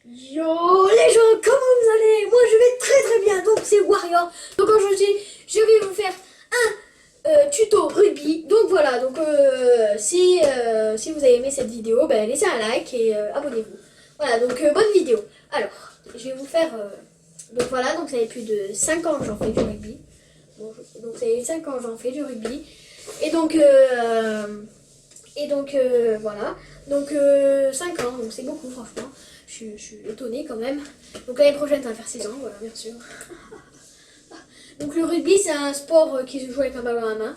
Yo les gens, comment vous allez? Moi je vais très très bien, donc c'est Warrior. Donc aujourd'hui je vais vous faire un tuto rugby. Donc voilà, donc si vous avez aimé cette vidéo, ben, laissez un like et abonnez-vous. Voilà, donc bonne vidéo. Alors, je vais vous faire... donc voilà, donc ça fait plus de 5 ans que j'en fais du rugby. Bon, donc ça fait 5 ans que j'en fais du rugby. Et donc... voilà, donc 5 ans, donc c'est beaucoup franchement, je suis étonnée quand même. Donc l'année prochaine ça va faire 6 ans, voilà bien sûr. Donc le rugby c'est un sport qui se joue avec un ballon à la main.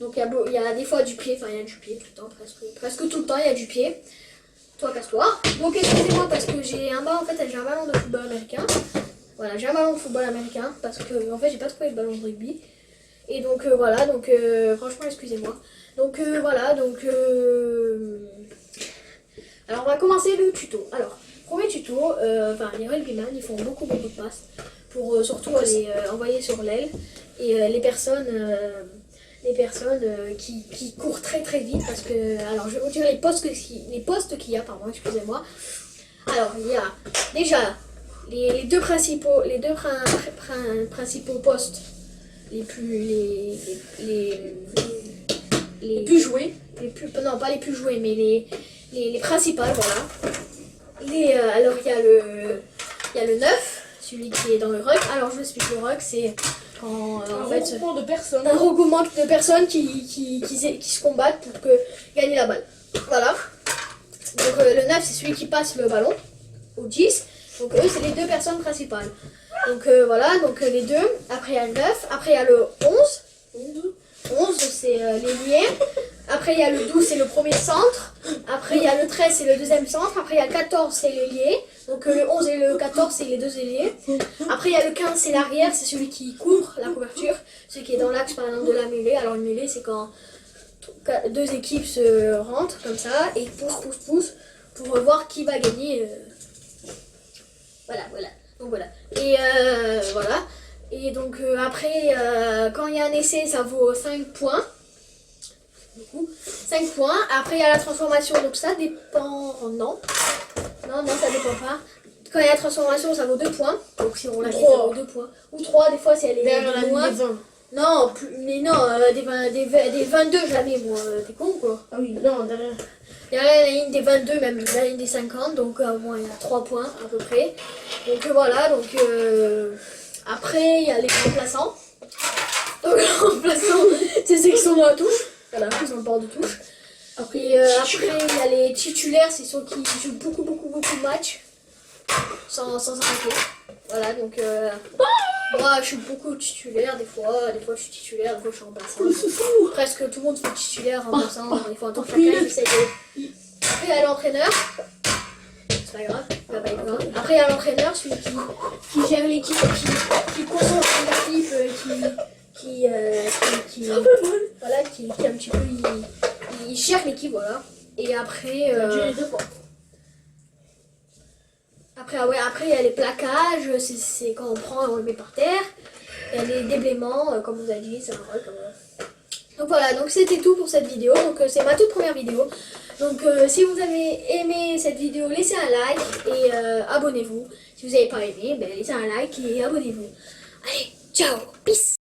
Donc il y a des fois du pied, enfin il y a du pied tout le temps, presque tout le temps il y a du pied. Toi casse-toi. Donc excusez-moi parce que j'ai un ballon, en fait j'ai un ballon de football américain. Voilà, j'ai un ballon de football américain parce que en fait j'ai pas trouvé le ballon de rugby. Et donc voilà, donc franchement excusez-moi. Donc voilà, donc alors on va commencer le tuto. Alors, premier tuto, enfin les rugbyman ils font beaucoup de passes pour surtout aller envoyer sur l'aile. Et les personnes qui courent très très vite parce que, alors je vais vous dire les postes qu'il y a, pardon, excusez-moi. Alors il y a déjà les deux principaux postes les plus joués, non pas les plus joués mais les principales, voilà. Alors il y a le 9, celui qui est dans le ruck. Alors je vous explique, le ruck c'est quand un regroupement de personnes. Un regroupement de personnes qui se combattent pour gagner la balle. Voilà. Donc le 9 c'est celui qui passe le ballon au 10. Donc eux c'est les deux personnes principales. Donc voilà, donc les deux. Après il y a le 9, après il y a le 11. 11 c'est l'ailier. Après il y a le 12 c'est le premier centre. Après il y a le 13 c'est le deuxième centre. Après il y a le 14 c'est l'ailier. Donc le 11 et le 14 c'est les deux ailiers. Après il y a le 15 c'est l'arrière, c'est celui qui couvre la couverture. Celui qui est dans l'axe par exemple de la mêlée. Alors une mêlée c'est quand deux équipes se rentrent comme ça et poussent pour voir qui va gagner. Voilà. Donc voilà. Et voilà. Et donc après, quand il y a un essai, ça vaut 5 points. Du coup, 5 points. Après, il y a la transformation, donc ça dépend... Non, ça dépend pas. Quand il y a la transformation, ça vaut 2 points. Donc si on l'a fait, ça vaut 2 points. Ou 3, des fois, si elle est loin. Non, mais non, des 22, jamais, moi. T'es con, quoi. Ah oui, non, derrière. Il y a la ligne des 22, même la ligne des 50, donc bon, il y a 3 points à peu près. Donc voilà, donc après il y a les remplaçants. Donc les remplaçants, c'est ceux qui sont dans la touche, voilà, qui sont au bord de touche. Après il y a les titulaires, c'est ceux qui jouent beaucoup de matchs sans arrêter. Voilà, donc moi je suis beaucoup titulaire, des fois je suis titulaire, des fois je suis remplaçant. Presque tout le monde fait titulaire, remplaçant, des fois en tant que chacun essaie de... Après il y a l'entraîneur, c'est pas grave, il va pas être grave. Après il y a l'entraîneur, celui qui gère l'équipe, qui concentre l'équipe, voilà, qui un petit peu, il gère l'équipe, voilà. Et après... Après il y a les plaquages, c'est quand on prend et on le met par terre. Il y a les déblaiements, comme vous avez dit, c'est un rôle comme ça. Donc voilà, donc c'était tout pour cette vidéo. Donc c'est ma toute première vidéo. Donc si vous avez aimé cette vidéo, laissez un like et abonnez-vous. Si vous n'avez pas aimé, ben, laissez un like et abonnez-vous. Allez, ciao, peace.